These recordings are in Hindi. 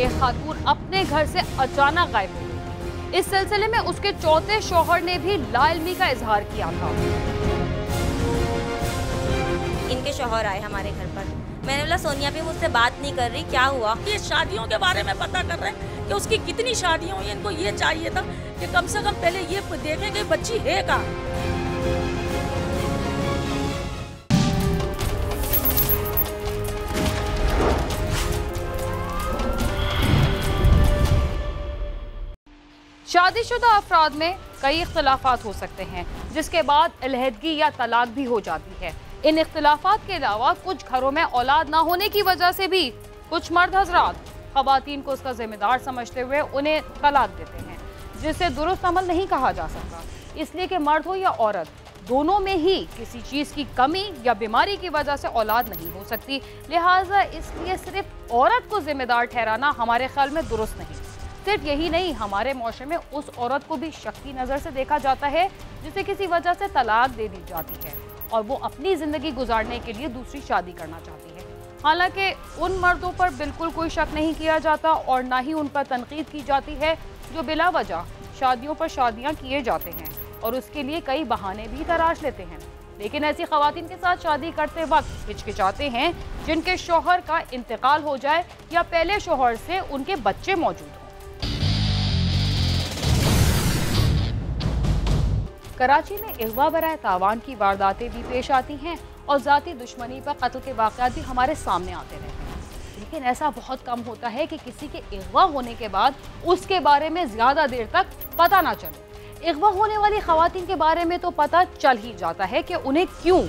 एक खातून अपने घर से अचानक गायब हो गई। इस सिलसिले में उसके चौथे शौहर ने भी लाइलमी का इजहार किया था। इनके शौहर आए हमारे घर पर, मैंने बोला सोनिया भी मुझसे बात नहीं कर रही, क्या हुआ? ये शादियों के बारे में पता कर रहे हैं कि उसकी कितनी शादियां हुई। इनको ये चाहिए था कि कम से कम पहले ये देखें कि बच्ची है कहाँ। शादीशुदा अफराद में कई इख्तिलाफात हो सकते हैं, जिसके बाद अलहदगी या तलाक भी हो जाती है। इन इख्तिलाफात के अलावा कुछ घरों में औलाद ना होने की वजह से भी कुछ मर्द हजरात खवातीन को उसका जिम्मेदार समझते हुए उन्हें तलाक देते हैं, जिसे दुरुस्त अमल नहीं कहा जा सकता। इसलिए कि मर्द हो या औरत, दोनों में ही किसी चीज़ की कमी या बीमारी की वजह से औलाद नहीं हो सकती। लिहाजा इसलिए सिर्फ औरत को जिम्मेदार ठहराना हमारे ख्याल में दुरुस्त नहीं। सिर्फ यही नहीं, हमारे माशरे में उस औरत को भी शक की नज़र से देखा जाता है जिसे किसी वजह से तलाक दे दी जाती है और वो अपनी ज़िंदगी गुजारने के लिए दूसरी शादी करना चाहती है। हालांकि उन मर्दों पर बिल्कुल कोई शक नहीं किया जाता और ना ही उन पर तनकीद की जाती है जो बिला वजह शादियों पर शादियाँ किए जाते हैं और उसके लिए कई बहाने भी तराश लेते हैं। लेकिन ऐसी खवातीन के साथ शादी करते वक्त हिचकिचाते हैं जिनके शौहर का इंतकाल हो जाए या पहले शौहर से उनके बच्चे मौजूद हों। कराची में अगवा बराए तावान की वारदातें भी पेश आती हैं और ज़ाती दुश्मनी पर कत्ल के वाक़यात भी हमारे सामने आते रहते हैं। लेकिन ऐसा बहुत कम होता है कि किसी के अगवा होने के बाद उसके बारे में ज़्यादा देर तक पता ना चले। अगवा होने वाली ख़वातीन के बारे में तो पता चल ही जाता है कि उन्हें क्यों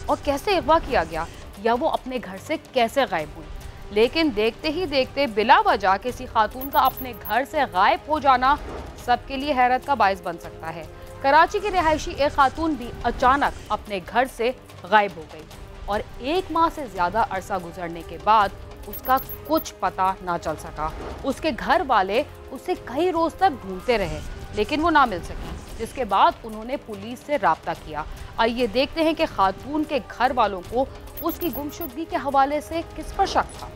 और कैसे अगवा किया गया या वो अपने घर से कैसे गायब हुई। लेकिन देखते ही देखते बिला वजह किसी खातून का अपने घर से गायब हो जाना सबके लिए हैरत का बायस बन सकता है। कराची की रिहायशी एक खातून भी अचानक अपने घर से गायब हो गई और 1 माह से ज़्यादा अरसा गुजरने के बाद उसका कुछ पता ना चल सका। उसके घर वाले उसे कई रोज़ तक ढूंढते रहे लेकिन वो ना मिल सकी, जिसके बाद उन्होंने पुलिस से राब्ता किया। आइए देखते हैं कि खातून के घर वालों को उसकी गुमशुदगी के हवाले से किस पर शक था।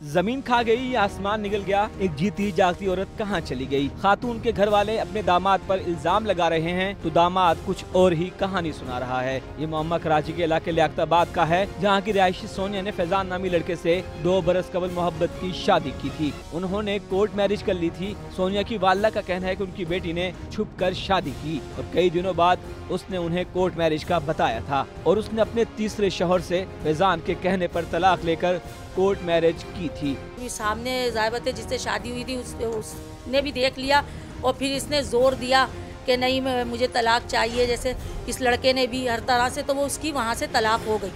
जमीन खा गई या आसमान निकल गया, एक जीती जागती औरत कहाँ चली गई? खातून के घर वाले अपने दामाद पर इल्जाम लगा रहे हैं तो दामाद कुछ और ही कहानी सुना रहा है। ये मामला कराची के इलाके लियाकताबाद का है, जहाँ की रिहायशी सोनिया ने फैजान नामी लड़के से 2 बरस कबल मोहब्बत की शादी की थी। उन्होंने कोर्ट मैरिज कर ली थी। सोनिया की वालिदा का कहना है कि उनकी बेटी ने छुप कर शादी की और कई दिनों बाद उसने उन्हें कोर्ट मैरिज का बताया था और उसने अपने तीसरे शौहर से फैजान के कहने पर तलाक लेकर कोर्ट मैरिज की थी। सामने ज़ाहिबत जिससे शादी हुई थी उसने भी देख लिया और फिर इसने जोर दिया कि नहीं मुझे तलाक चाहिए, जैसे इस लड़के ने भी हर तरह से, तो वो उसकी वहाँ से तलाक हो गई।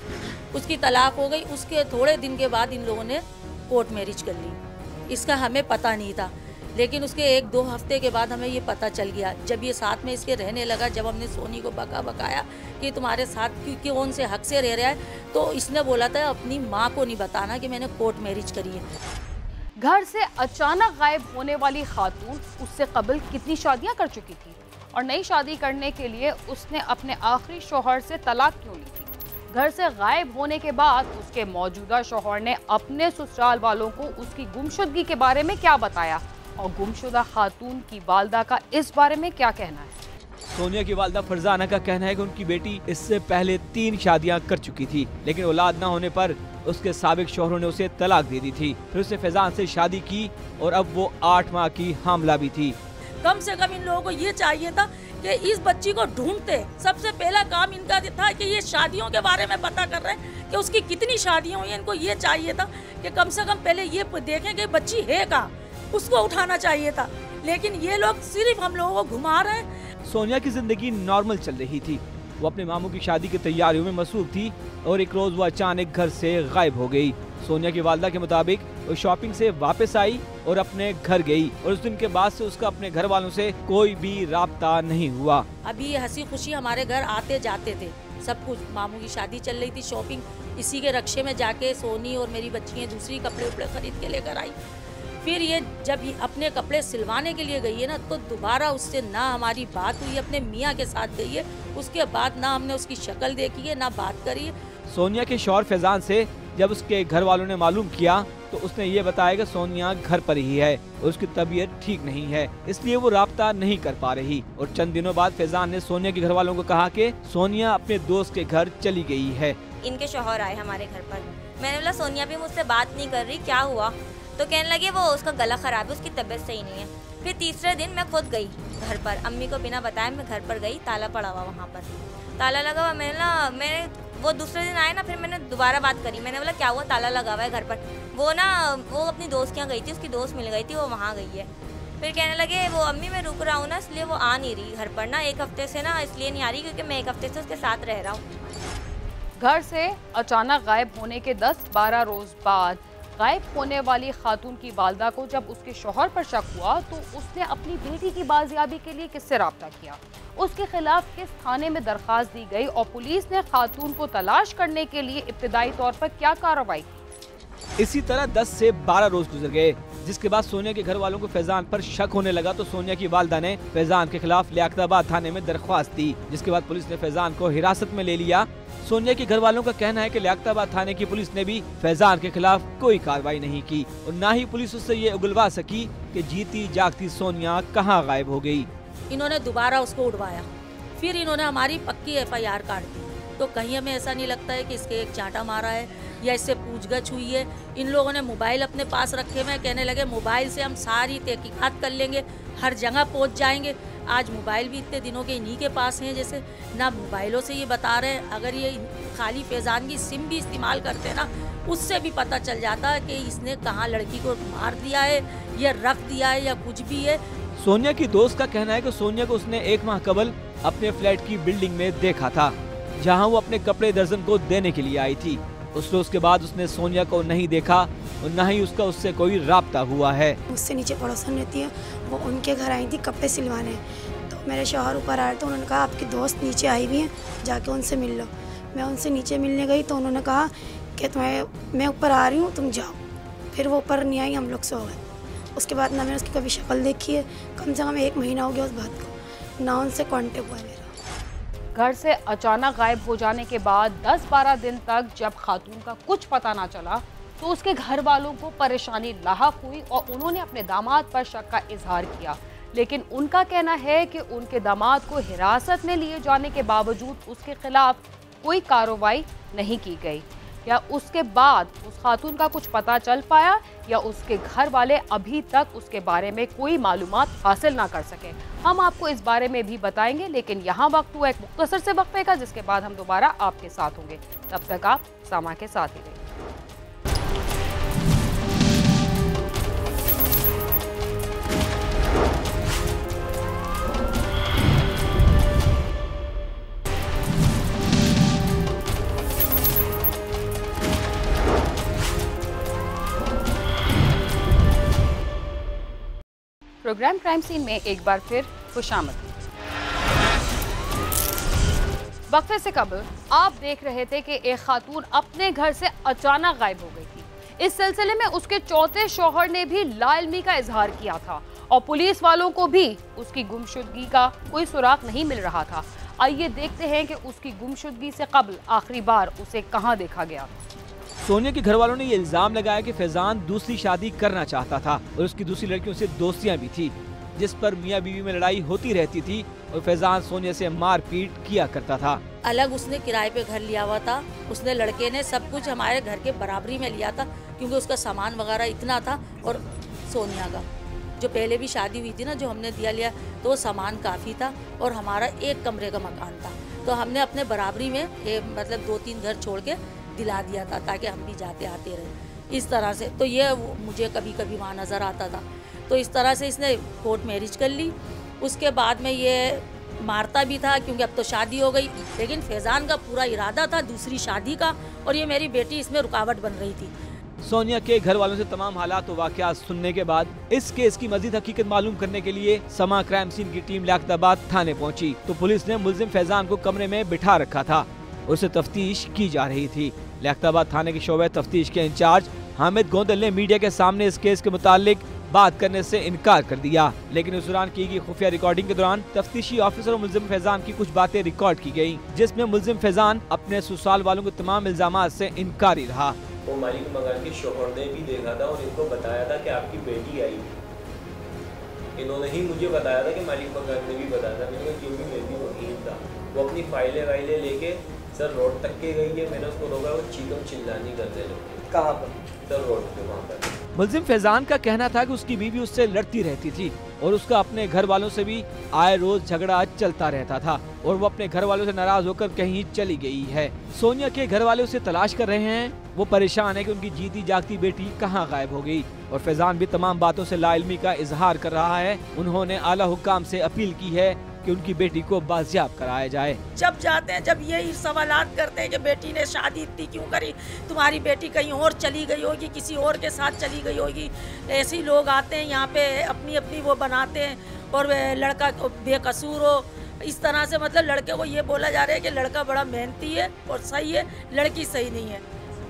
उसकी तलाक हो गई, उसके थोड़े दिन के बाद इन लोगों ने कोर्ट मैरिज कर ली। इसका हमें पता नहीं था, लेकिन उसके 1-2 हफ्ते के बाद हमें ये पता चल गया। जब ये साथ में इसके रहने लगा, जब हमने सोनी को बकाया कि तुम्हारे साथ कौन से हक से रह रहा है, तो इसने बोला था अपनी माँ को नहीं बताना कि मैंने कोर्ट मैरिज करी है। घर से अचानक गायब होने वाली खातून उससे कबल कितनी शादियां कर चुकी थी और नई शादी करने के लिए उसने अपने आखिरी शौहर से तलाक क्यों ली थी? घर से गायब होने के बाद उसके मौजूदा शौहर ने अपने ससुराल वालों को उसकी गुमशुदगी के बारे में क्या बताया और गुमशुदा खातून की वालदा का इस बारे में क्या कहना है? सोनिया की वालदा फरजाना का कहना है कि उनकी बेटी इससे पहले 3 शादियां कर चुकी थी, लेकिन औलाद न होने पर उसके साबिक शौहरों ने उसे तलाक दे दी थी। फिर उसने फैजान से शादी की और अब वो 8 माह की हामला भी थी। कम से कम इन लोगों को ये चाहिए था कि इस बच्ची को ढूंढते। सबसे पहला काम इनका था कि ये शादियों के बारे में पता कर रहे हैं कि उसकी कितनी शादियां हुई। इनको ये चाहिए था कि कम से कम पहले ये देखें कि बच्ची है कहाँ, उसको उठाना चाहिए था। लेकिन ये लोग सिर्फ हम लोगों को घुमा रहे हैं। सोनिया की जिंदगी नॉर्मल चल रही थी। वो अपने मामू की शादी की तैयारियों में मसरूफ थी और एक रोज वो अचानक घर से गायब हो गई। सोनिया की वालदा के मुताबिक वो शॉपिंग से वापस आई और अपने घर गई और उस दिन के बाद से उसका अपने घर वालों से कोई भी राब्ता नहीं हुआ। अभी हंसी खुशी हमारे घर आते जाते थे, सब कुछ। मामू की शादी चल रही थी, शॉपिंग इसी के रक्षे में जाके सोनी और मेरी बच्चियाँ दूसरी कपड़े उपड़े खरीद के लेकर आई। फिर ये जब ये अपने कपड़े सिलवाने के लिए गई है ना, तो दोबारा उससे ना हमारी बात हुई, अपने मियाँ के साथ गई है, उसके बाद ना हमने उसकी शक्ल देखी है ना बात करी है। सोनिया के शौहर फैजान से जब उसके घर वालों ने मालूम किया तो उसने ये बताया कि सोनिया घर पर ही है और उसकी तबीयत ठीक नहीं है, इसलिए वो राब्ता नहीं कर पा रही। और चंद दिनों बाद फैजान ने सोनिया के घर वालों को कहा कि सोनिया अपने दोस्त के घर चली गई है। इनके शौहर आए हमारे घर पर, मैंने बोला सोनिया भी मुझसे बात नहीं कर रही, क्या हुआ? तो कहने लगे वो उसका गला ख़राब है, उसकी तबीयत सही नहीं है। फिर तीसरे दिन मैं खुद गई घर पर, अम्मी को बिना बताए मैं घर पर गई, ताला पड़ा हुआ वहाँ पर, ताला लगा हुआ। मैंने वो दूसरे दिन आए ना, फिर मैंने दोबारा बात करी, मैंने बोला क्या हुआ, ताला लगा हुआ है घर पर। वो अपनी दोस्त के यहाँ गई थी, उसकी दोस्त मिल गई थी, वो वहाँ गई है। फिर कहने लगे वो अम्मी मैं रुक रहा हूँ ना, इसलिए वो आ नहीं रही घर पर ना, 1 हफ्ते से ना इसलिए नहीं आ रही क्योंकि मैं 1 हफ्ते से उसके साथ रह रहा हूँ। घर से अचानक गायब होने के 10-12 रोज बाद गायब होने वाली खातून की वालदा को जब उसके शौहर पर शक हुआ तो उसने अपनी बेटी की बाजियाबी के लिए किससे राब्ता किया, उसके खिलाफ किस थाने में दरखास्त दी गई और पुलिस ने खातून को तलाश करने के लिए इब्तिदाई तौर पर क्या कार्रवाई की। इसी तरह 10 से 12 रोज गुजर गए, जिसके बाद सोनिया के घर वालों को फैजान पर शक होने लगा तो सोनिया की वालदा ने फैजान के खिलाफ लियाकताबाद थाने में दरख्वास्त दी, जिसके बाद पुलिस ने फैजान को हिरासत में ले लिया। सोनिया के घर वालों का कहना है कि लियाकताबाद थाने की पुलिस ने भी फैजान के खिलाफ कोई कार्रवाई नहीं की और न ही पुलिस उससे ये उगलवा सकी कि जीती जागती सोनिया कहाँ गायब हो गई। इन्होंने दोबारा उसको उड़वाया, फिर इन्होंने हमारी पक्की FIR काट दी। तो कहीं हमें ऐसा नहीं लगता है कि इसके एक चांटा मारा है या इससे पूछगछ हुई है। इन लोगों ने मोबाइल अपने पास रखे हुए, कहने लगे मोबाइल से हम सारी तहकीकात कर लेंगे, हर जगह पहुंच जाएंगे। आज मोबाइल भी इतने दिनों के इन्हीं के पास हैं, जैसे ना मोबाइलों से ये बता रहे हैं। अगर ये खाली फैजान की सिम भी इस्तेमाल करते ना, उससे भी पता चल जाता कि इसने कहाँ लड़की को मार दिया है या रख दिया है या कुछ भी है। सोनिया की दोस्त का कहना है कि सोनिया को उसने 1 माह कबल अपने फ्लैट की बिल्डिंग में देखा था, जहां वो अपने कपड़े दर्जन को देने के लिए आई थी। उस रोज के बाद उसने सोनिया को नहीं देखा और न ही उसका उससे कोई राब्ता हुआ है। मुझसे नीचे पड़ोसन रहती है, वो उनके घर आई थी कपड़े सिलवाने, तो मेरे शौहर ऊपर आए तो उन्होंने कहा आपकी दोस्त नीचे आई हुई है, जाके उनसे मिल लो। मैं उनसे नीचे मिलने गई तो उन्होंने कहा कि मैं ऊपर आ रही हूँ, तुम जाओ। फिर वो ऊपर नहीं आई, हम लोग सो गए। उसके बाद ना मैंने उसकी कभी शक्ल देखी है, कम से कम 1 महीना हो गया उस बात को, ना उनसे कॉन्टेक्ट हुआ मेरा। घर से अचानक गायब हो जाने के बाद 10-12 दिन तक जब खातून का कुछ पता ना चला तो उसके घर वालों को परेशानी लाहक हुई और उन्होंने अपने दामाद पर शक का इजहार किया। लेकिन उनका कहना है कि उनके दामाद को हिरासत में लिए जाने के बावजूद उसके खिलाफ कोई कार्रवाई नहीं की गई। या उसके बाद उस खातून का कुछ पता चल पाया या उसके घर वाले अभी तक उसके बारे में कोई मालूमात हासिल ना कर सके। हम आपको इस बारे में भी बताएंगे, लेकिन यहाँ वक्त हुआ एक मुख्तसर से वक्फे का, जिसके बाद हम दोबारा आपके साथ होंगे। तब तक आप सामा के साथ ही रहिए। प्रोग्राम क्राइम सीन में एक बार फिर खुशामद। वक्फे से कबल आप देख रहे थे कि एक खातून अपने घर से अचानक गायब हो गई थी। इस सिलसिले में उसके चौथे शौहर ने भी लाइल्मी का इजहार किया था और पुलिस वालों को भी उसकी गुमशुदगी का कोई सुराग नहीं मिल रहा था। आइए देखते हैं कि उसकी गुमशुदगी से कबल आखिरी बार उसे कहां देखा गया। सोनिया के घर वालों ने ये इल्जाम लगाया कि फैजान दूसरी शादी करना चाहता था और उसकी दूसरी लड़कियों से दोस्तियां भी थी, जिस पर मियां बीवी में लड़ाई होती रहती थी और फैजान सोनिया से मारपीट किया करता था। अलग उसने किराए पे घर लिया हुआ था, उसने लड़के ने सब कुछ हमारे घर के बराबरी में लिया था क्योंकि उसका सामान वगैरह इतना था। और सोनिया का जो पहले भी शादी हुई थी ना, जो हमने दिया लिया, तो वो सामान काफ़ी था और हमारा 1 कमरे का मकान था, तो हमने अपने बराबरी में मतलब 2-3 घर छोड़ के दिला दिया था ताकि हम भी जाते आते रहे इस तरह से। तो ये मुझे कभी कभी वहाँ नज़र आता था, तो इस तरह से इसने कोर्ट मैरिज कर ली। उसके बाद में ये मारता भी था क्योंकि अब तो शादी हो गई, लेकिन फैजान का पूरा इरादा था दूसरी शादी का और ये मेरी बेटी इसमें रुकावट बन रही थी। सोनिया के घर वालों से तमाम हालात और वाक़यात सुनने के बाद इस केस की मजीद हकीकत मालूम करने के लिए समा क्राइम सीन की टीम लियाकताबाद थाने पहुंची तो पुलिस ने मुलजिम फैजान को कमरे में बिठा रखा था, उसे तफ्तीश की जा रही थी। लियाकताबाद थाने के शोबे तफ्तीश के इंचार्ज हामिद गोंदल ने मीडिया के सामने इस केस के मुतालिक बात करने से इनकार कर दिया। लेकिन उस दौरान की गई खुफिया रिकॉर्डिंग के दौरान तफ्तीशी ऑफिसर और मुल्जिम फैजान की कुछ बातें रिकॉर्ड की गयी, जिसमें मुल्जिम फैजान अपने ससुराल वालों के तमाम इल्जामात से इनकारी रहा। वो मालिक मकान के शोहर ने भी देखा था और इनको बताया था कि आपकी बेटी आई। इन्होंने ही मुझे बताया था कि मालिक मकान ने भी बताया था। मैंने कहा क्योंकि मैं भी वकील था। वो अपनी फाइलें वाइलें लेके सर रोड तक के गई है। मैंने उसको रोका, वो चीखम चिल्लानी करते लोग। कहाँ पर? सर रोड पे, वहाँ पर। मुल्जिम फैजान का कहना था कि उसकी बीवी उससे लड़ती रहती थी और उसका अपने घर वालों से भी आए रोज झगड़ा चलता रहता था और वो अपने घर वालों से नाराज होकर कहीं चली गई है। सोनिया के घर वाले उसे तलाश कर रहे हैं। वो परेशान है कि उनकी जीती जागती बेटी कहाँ गायब हो गई और फैजान भी तमाम बातों से लाइल्मी का इजहार कर रहा है। उन्होंने आला हुक्काम से अपील की है कि उनकी बेटी को बाजियाब कराया जाए। जब जाते हैं, जब यही सवालात करते हैं कि बेटी ने शादी इतनी क्यों करी, तुम्हारी बेटी कहीं और चली गई होगी, किसी और के साथ चली गई होगी, ऐसे ही लोग आते हैं यहाँ पे अपनी अपनी वो बनाते हैं और लड़का बेकसूर हो। इस तरह से मतलब लड़के को ये बोला जा रहा है कि लड़का बड़ा मेहनती है और सही है, लड़की सही नहीं है।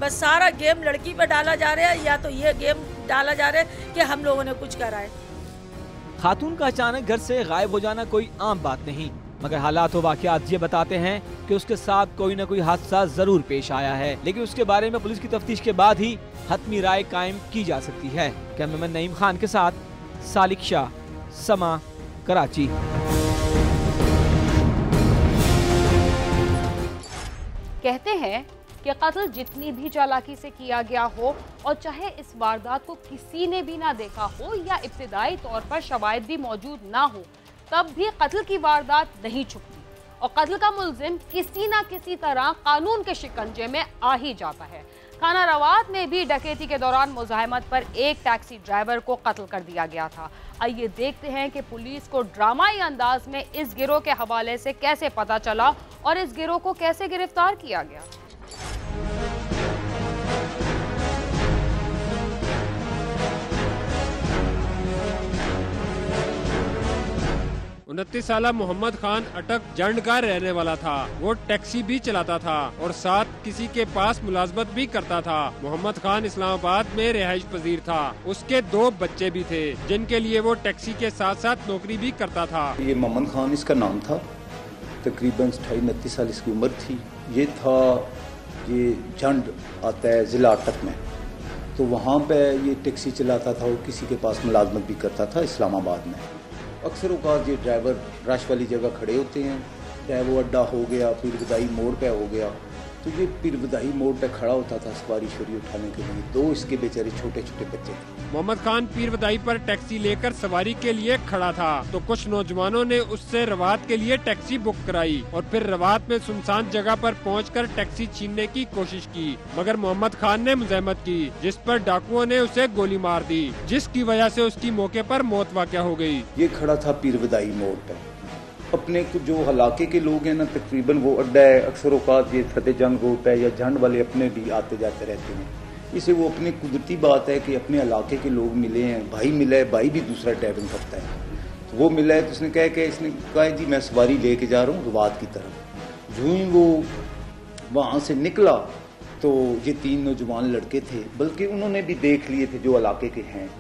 बस सारा गेम लड़की पे डाला जा रहा है, या तो ये गेम डाला जा रहा है कि हम लोगों ने कुछ करा है। खातून का अचानक घर से गायब हो जाना कोई आम बात नहीं, मगर हालात व वाक़यात ये बताते हैं कि उसके साथ कोई न कोई हादसा जरूर पेश आया है। लेकिन उसके बारे में पुलिस की तफ्तीश के बाद ही हतमी राय कायम की जा सकती है। कैमरामैन नईम खान के साथ सालिक शाह, समा, कराची। कहते हैं कि कत्ल जितनी भी चालाकी से किया गया हो और चाहे इस वारदात को किसी ने भी ना देखा हो या इब्तिदाई तौर पर शवाहिद भी मौजूद ना हो, तब भी कत्ल की वारदात नहीं छुपती और कत्ल का मुल्जिम किसी ना किसी तरह कानून के शिकंजे में आ ही जाता है। खाना रवात में भी डकैती के दौरान मुजाहिमत पर एक टैक्सी ड्राइवर को कत्ल कर दिया गया था। आइए देखते हैं कि पुलिस को ड्रामाई अंदाज में इस गिरोह के हवाले से कैसे पता चला और इस गिरोह को कैसे गिरफ्तार किया गया। 29 साला मोहम्मद खान अटक जंड का रहने वाला था। वो टैक्सी भी चलाता था और साथ किसी के पास मुलाजमत भी करता था। मोहम्मद खान इस्लामाबाद में रिहाइश पजीर था। उसके 2 बच्चे भी थे जिनके लिए वो टैक्सी के साथ साथ नौकरी भी करता था। ये मोहम्मद खान इसका नाम था। तकरीबन 28-29 साल इसकी उम्र थी। ये था, ये जंड आता है जिला अटक में, तो वहाँ पे ये टैक्सी चलाता था और किसी के पास मुलाजमत भी करता था इस्लामाबाद में। अक्सर औकात ये ड्राइवर रश वाली जगह खड़े होते हैं, चाहे वो अड्डा हो गया, पीर बदाई मोड़ पे हो गया, तो ये पीर बदाई मोड़ पे खड़ा होता था सवारी शोरी उठाने के लिए। 2 इसके बेचारे छोटे छोटे बच्चे थे। मोहम्मद खान पीर बदाई पर टैक्सी लेकर सवारी के लिए खड़ा था तो कुछ नौजवानों ने उससे रवात के लिए टैक्सी बुक कराई और फिर रवात में सुनसान जगह पर पहुंचकर टैक्सी छीनने की कोशिश की, मगर मोहम्मद खान ने मुज़ाहमत की, जिस पर डाकुओं ने उसे गोली मार दी, जिसकी वजह से उसकी मौके पर मौत वाक़या हो गई। ये खड़ा था पीर बदाई मोड़ पे। अपने जो इलाके के लोग हैं ना, तकरीबन वो अड्डा है, अक्सर औकात ये फतेह जंग रोड पे या झंड वाले अपने भी आते जाते रहते हैं। इसे वो अपनी कुदरती बात है कि अपने इलाके के लोग मिले हैं, भाई मिला है, भाई भी दूसरा ड्राइविंग करता है, तो वो मिला है, तो उसने कहा जी मैं सवारी लेके जा रहा हूँ रवात की तरफ। जो ही वो वहाँ से निकला तो ये 3 नौजवान लड़के थे, बल्कि उन्होंने भी देख लिए थे जो इलाके के हैं,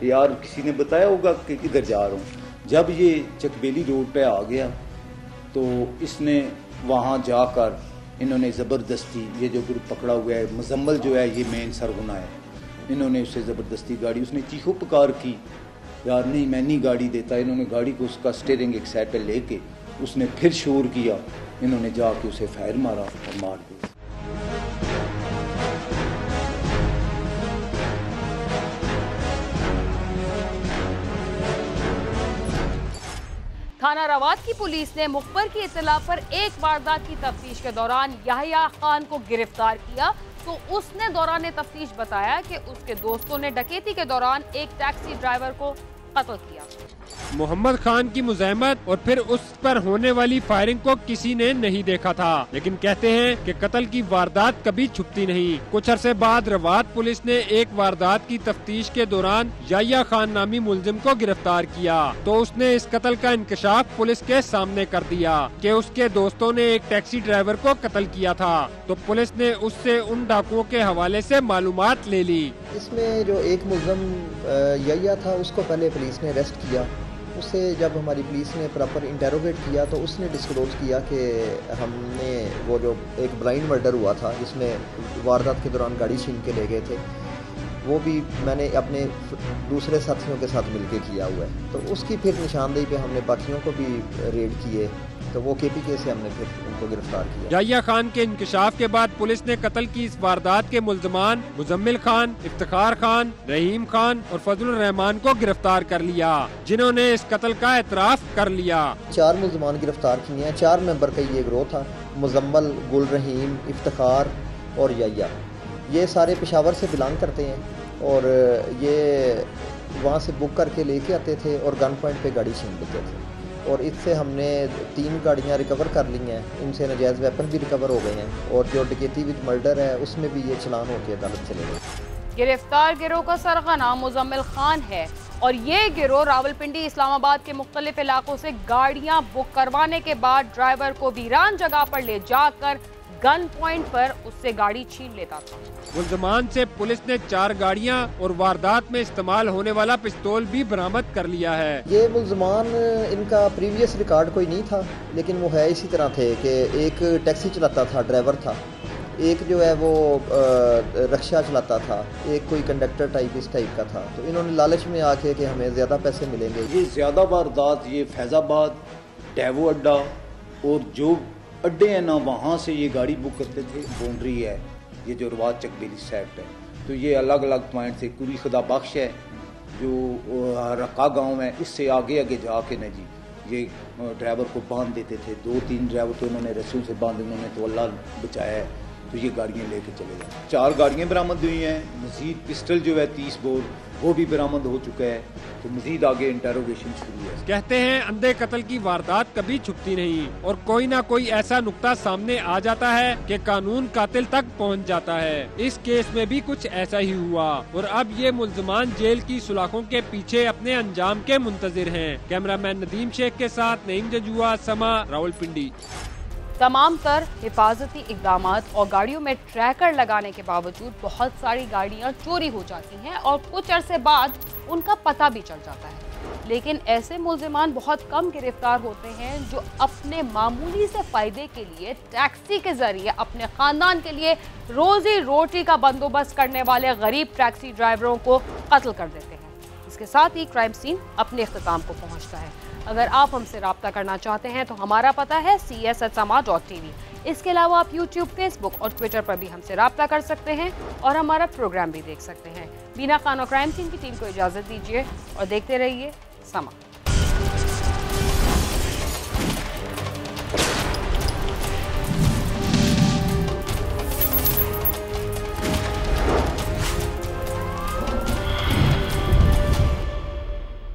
यार किसी ने बताया होगा कि किधर जा रहा हूँ। जब ये चकबेली रोड पे आ गया तो इसने वहाँ जाकर इन्होंने ज़बरदस्ती, ये जो ग्रुप पकड़ा हुआ है मुजम्मल जो है ये मेन सरगुना है, इन्होंने उससे ज़बरदस्ती गाड़ी, उसने चीखो पुकार की, यार नहीं मैं नहीं गाड़ी देता। इन्होंने गाड़ी को उसका स्टीयरिंग एक साइड पे लेके उसने फिर शोर किया, इन्होंने जाके उसे फायर मारा और मार दिया। थाना रवात की पुलिस ने मुखबर की इत्तला पर एक वारदात की तफ्तीश के दौरान याहिया खान को गिरफ्तार किया तो उसने दौरान तफ्तीश बताया कि उसके दोस्तों ने डकैती के दौरान एक टैक्सी ड्राइवर को कत्ल किया। मोहम्मद खान की मुज़ाहमत और फिर उस पर होने वाली फायरिंग को किसी ने नहीं देखा था, लेकिन कहते हैं कि कत्ल की वारदात कभी छुपती नहीं। कुछ अरसे बाद रवात पुलिस ने एक वारदात की तफ्तीश के दौरान याहिया खान नामी मुलजिम को गिरफ्तार किया तो उसने इस कत्ल का इंकशाफ पुलिस के सामने कर दिया कि उसके दोस्तों ने एक टैक्सी ड्राइवर को कत्ल किया था। तो पुलिस ने उससे उन डाकुओं के हवाले से मालूमात ले ली। इसमें जो एक मुलज़म यहिया था उसको पहले पुलिस ने अरेस्ट किया। उससे जब हमारी पुलिस ने प्रॉपर इंटेरोगेट किया तो उसने डिस्क्लोज़ किया कि हमने वो जो एक ब्लाइंड मर्डर हुआ था जिसमें वारदात के दौरान गाड़ी छीन के ले गए थे, वो भी मैंने अपने दूसरे साथियों के साथ मिलके किया हुआ है। तो उसकी फिर निशानदेही पे हमने बाकियों को भी रेड किए, तो वो KPK से हमने फिर उनको गिरफ्तार किया। यहिया खान के इंकशाफ के बाद पुलिस ने कत्ल की इस वारदात के मुल्ज़मान मुजम्मिल खान, इफ्तिखार खान, रहीम खान और फजलुर रहमान को गिरफ्तार कर लिया, जिन्होंने इस कत्ल का एतराफ़ कर लिया। 4 मुल्ज़मान गिरफ्तार किए हैं। 4 मेंबर का ये गिरोह था। मुजम्मिल, गुल रहीम, इफ्तिखार और यहिया, ये सारे पेशावर से बिलोंग करते हैं और ये वहाँ से बुक करके लेके आते थे और गन पॉइंट पे गाड़ी छीन लेते थे। और इससे हमने 3 गाड़ियाँ रिकवर कर ली हैं। इनसे नाजायज़ वेपन भी रिकवर हो गए हैं और जो डकैती विद मर्डर है उसमें भी ये चलान होकर अदालत चले गए। गिरफ्तार गिरोह का सरगना मुजम्मिल खान है और ये गिरोह रावलपिंडी, इस्लामाबाद के मुख्तलिफ इलाकों से गाड़ियां बुक करवाने के बाद ड्राइवर को वीरान जगह पर ले जाकर गन पॉइंट पर उससे गाड़ी छीन लेता था। मुल्ज़मान से पुलिस ने 4 गाड़ियां और वारदात में इस्तेमाल होने वाला पिस्तौल भी बरामद कर लिया है। ये मुल्ज़मान, इनका प्रीवियस रिकॉर्ड कोई नहीं था, लेकिन वो है इसी तरह थे कि एक टैक्सी चलाता था, ड्राइवर था, एक जो है वो रिक्शा चलाता था, एक कोई कंडक्टर टाइप इस टाइप का था। तो इन्होंने लालच में आके कि हमें ज़्यादा पैसे मिलेंगे। ये ज़्यादा वारदात ये फैज़ाबाद, डेवो अड्डा और जो अड्डे हैं ना, वहाँ से ये गाड़ी बुक करते थे। बाउंड्री है ये जो रवाज चकबेली सेक्ट है, तो ये अलग अलग पॉइंट से कुरी खुदा बख्श है जो रक्का गांव है, इससे आगे आगे जाके ना जी ये ड्राइवर को बांध देते थे। 2-3 ड्राइवर तो इन्होंने रस्सियों से बांध, उन्होंने तो अल्लाह बचाया है, तो ये गाड़ियाँ लेके चले गए। 4 गाड़ियाँ बरामद हुई हैं। मजीद पिस्टल जो है 30 बोर वो भी बरामद हो चुका है, तो मजीद आगे इंटेरोगेशन शुरू है। कहते हैं अंधे कत्ल की वारदात कभी छुपती नहीं और कोई ना कोई ऐसा नुक्ता सामने आ जाता है कि कानून कातिल तक पहुंच जाता है। इस केस में भी कुछ ऐसा ही हुआ और अब ये मुल्ज़मान जेल की सुलाखों के पीछे अपने अंजाम के मुंतजिर हैं। कैमरामैन नदीम शेख के साथ नईम जजुआ, समा, रावलपिंडी। तमाम तर हिफाजती इकदाम और गाड़ियों में ट्रैकर लगाने के बावजूद बहुत सारी गाड़ियां चोरी हो जाती हैं और कुछ अरसे बाद उनका पता भी चल जाता है। लेकिन ऐसे मुल्ज़िमान बहुत कम गिरफ्तार होते हैं जो अपने मामूली से फ़ायदे के लिए टैक्सी के ज़रिए अपने ख़ानदान के लिए रोज़ी रोटी का बंदोबस्त करने वाले गरीब टैक्सी ड्राइवरों को कत्ल कर देते हैं। इसके साथ ही क्राइम सीन अपने इख्तिताम को पहुँचता है। अगर आप हमसे रब्ता करना चाहते हैं तो हमारा पता है cs@sama.tv। इसके अलावा आप YouTube, Facebook और Twitter पर भी हमसे रब्ता कर सकते हैं और हमारा प्रोग्राम भी देख सकते हैं। बीना खान और क्राइम सीन की टीम को इजाज़त दीजिए और देखते रहिए समा।